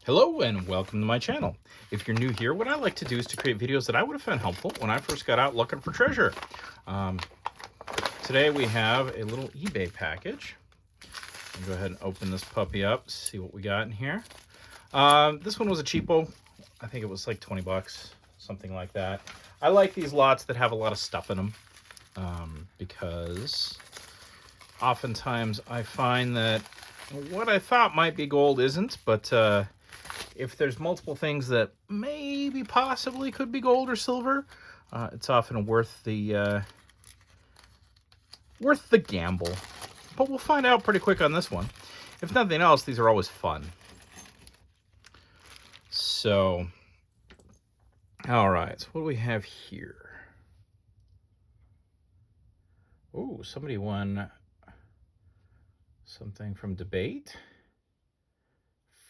Hello and welcome to my channel. If you're new here, what I like to do is to create videos that I would have found helpful when I first got out looking for treasure. Today we have a little eBay package. I'll go ahead and open this puppy up, see what we got in here. This one was a cheapo. I think it was like 20 bucks, something like that. I like these lots that have a lot of stuff in them because oftentimes I find that what I thought might be gold isn't, but if there's multiple things that maybe possibly could be gold or silver, it's often worth the gamble. But we'll find out pretty quick on this one. If nothing else, these are always fun. So, all right, so what do we have here? Oh, somebody won something from debate.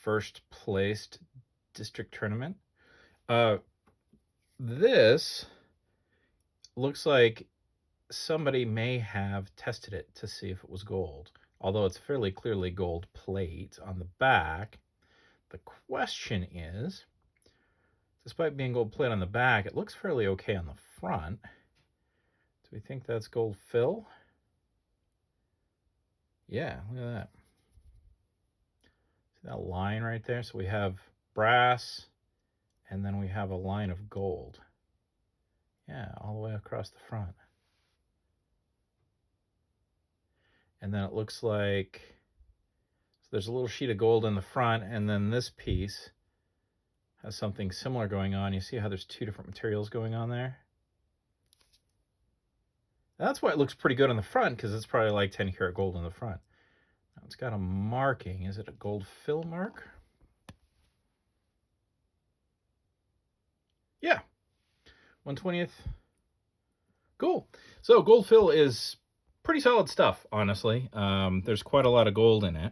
First placed district tournament. This looks like somebody may have tested it to see if it was gold, although it's fairly clearly gold plate on the back. The question is, despite being gold plate on the back, it looks fairly okay on the front. Do we think that's gold fill? Yeah, look at that. See that line right there? So we have brass, and then we have a line of gold. Yeah, all the way across the front. And then it looks like, so there's a little sheet of gold in the front, and then this piece has something similar going on. You see how there's two different materials going on there? That's why it looks pretty good on the front, because it's probably like 10 karat gold in the front. Now it's got a marking. Is it a gold fill mark? Yeah, 1/20th. Cool. So gold fill is pretty solid stuff, honestly. There's quite a lot of gold in it.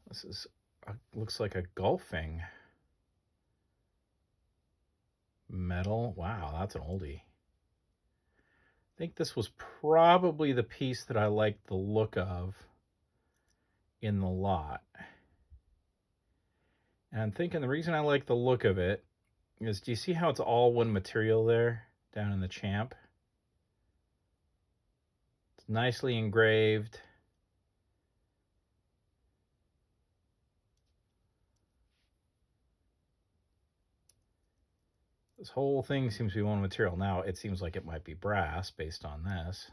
This is looks like a golfing medal. Wow, that's an oldie. I think this was probably the piece that I liked the look of in the lot. And I'm thinking the reason I like the look of it is, do you see how it's all one material there down in the champ? It's nicely engraved. This whole thing seems to be one material. Now, it seems like it might be brass based on this.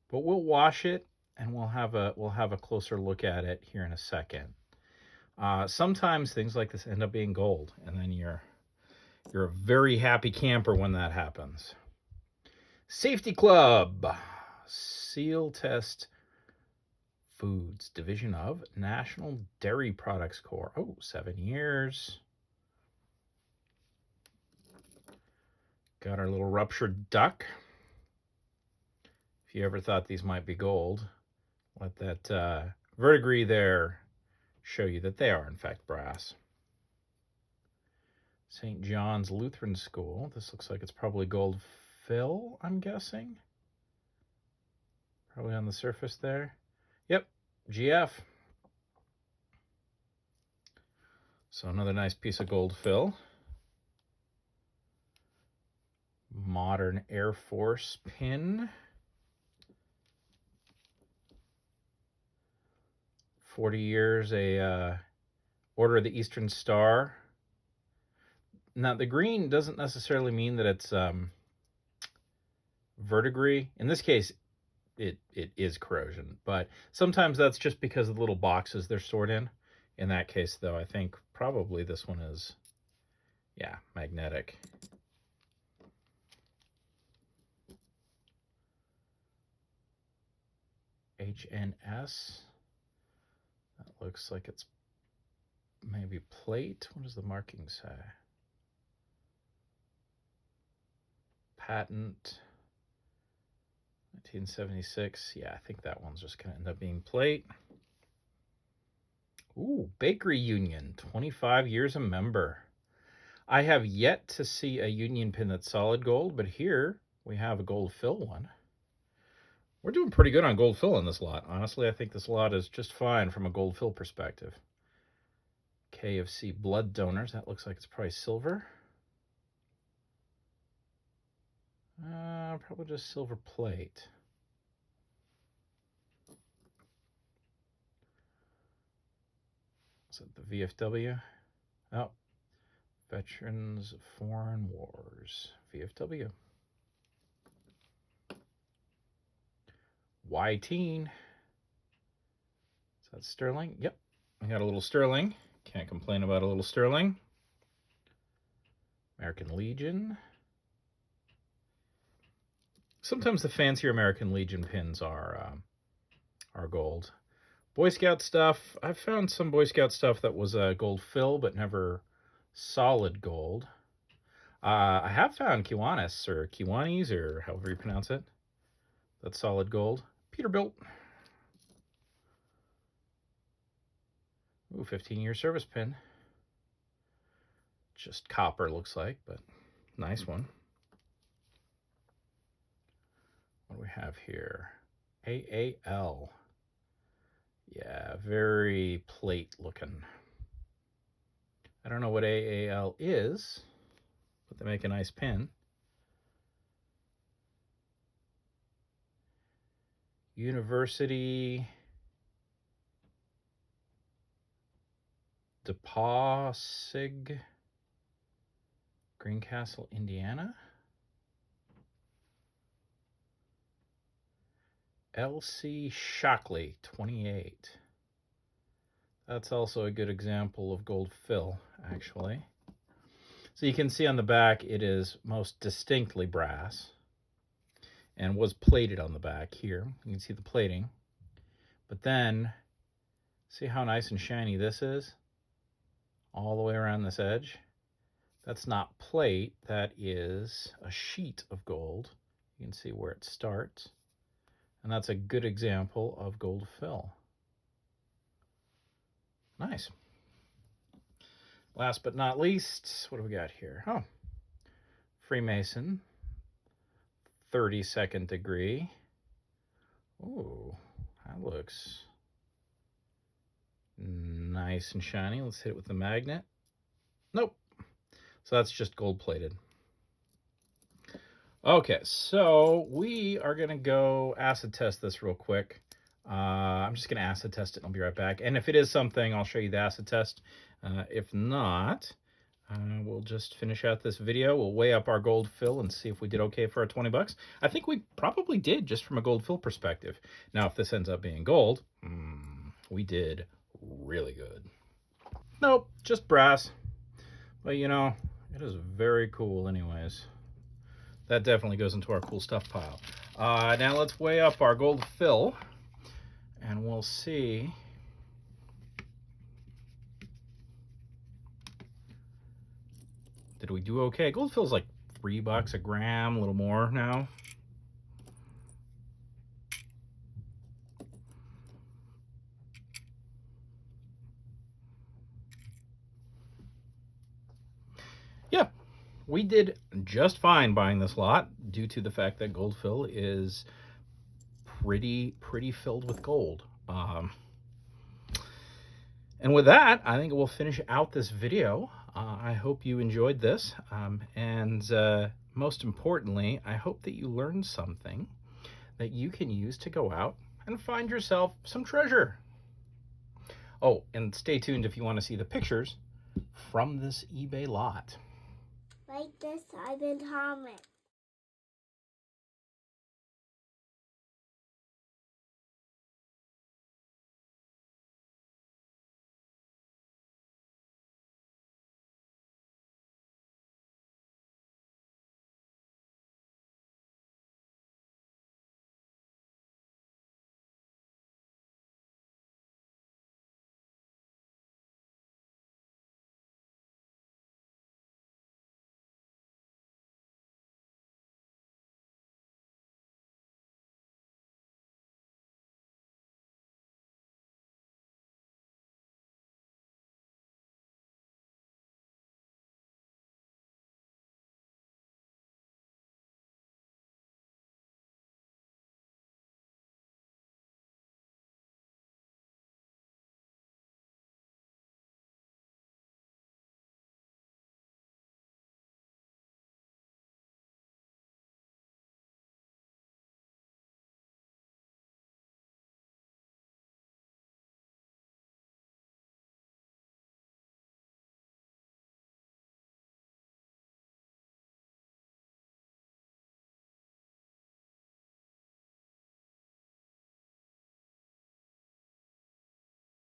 But we'll wash it, and we'll have a closer look at it here in a second. Sometimes things like this end up being gold, and then you're a very happy camper when that happens. Safety Club, Seal Test Foods, Division of National Dairy Products Corps. Oh, 7 years. Got our little ruptured duck. If you ever thought these might be gold, let that verdigris there show you that they are in fact brass. St. John's Lutheran School. This looks like it's probably gold fill, I'm guessing. Probably on the surface there. Yep, GF. So another nice piece of gold fill. Modern Air Force pin. 40 years, a Order of the Eastern Star. Now, the green doesn't necessarily mean that it's verdigris. In this case, it is corrosion, but sometimes that's just because of the little boxes they're stored in. In that case, though, I think probably this one is, yeah, magnetic. HNS. That looks like it's maybe plate. What does the marking say? Patent 1976. Yeah, I think that one's just going to end up being plate. Ooh, Bakery Union, 25 years a member. I have yet to see a union pin that's solid gold, but here we have a gold fill one. We're doing pretty good on gold fill in this lot. Honestly, I think this lot is just fine from a gold fill perspective. KFC blood donors. That looks like it's probably silver. Probably just silver plate. Is it the VFW? Oh, Veterans of Foreign Wars. VFW. Y-teen. Is that sterling? Yep. I got a little sterling. Can't complain about a little sterling. American Legion. Sometimes the fancier American Legion pins are gold. Boy Scout stuff. I've found some Boy Scout stuff that was gold fill, but never solid gold. I have found Kiwanis, or Kiwanis, or however you pronounce it. That's solid gold. Peterbilt. Ooh, 15-year service pin. Just copper, looks like, but nice one. What do we have here? AAL. Yeah, very plate looking. I don't know what AAL is, but they make a nice pin. University DePauw, Greencastle, Indiana. LC Shockley, 28. That's also a good example of gold fill, actually. So you can see on the back it is most distinctly brass and was plated on the back here. You can see the plating. But then, see how nice and shiny this is? All the way around this edge. That's not plate, that is a sheet of gold. You can see where it starts. And that's a good example of gold fill. Nice. Last but not least, what do we got here? Oh, Freemason, 32nd degree. Ooh, that looks nice and shiny. Let's hit it with the magnet. Nope. So that's just gold plated. Okay, so we are going to go acid test this real quick. I'm just going to acid test it and I'll be right back. And if it is something, I'll show you the acid test. If not, we'll just finish out this video. We'll weigh up our gold fill and see if we did okay for our 20 bucks. I think we probably did, just from a gold fill perspective. Now, if this ends up being gold, we did really good. Nope, just brass. But you know, it is very cool anyways. That definitely goes into our cool stuff pile. Now let's weigh up our gold fill and we'll see. Did we do okay? Gold fill's like $3 a gram, a little more now. Yeah, we did just fine buying this lot due to the fact that gold fill is pretty filled with gold. And with that, I think we'll finish out this video. I hope you enjoyed this. And most importantly, I hope that you learned something that you can use to go out and find yourself some treasure. Oh, and stay tuned if you want to see the pictures from this eBay lot. Like this, I've been Thomas.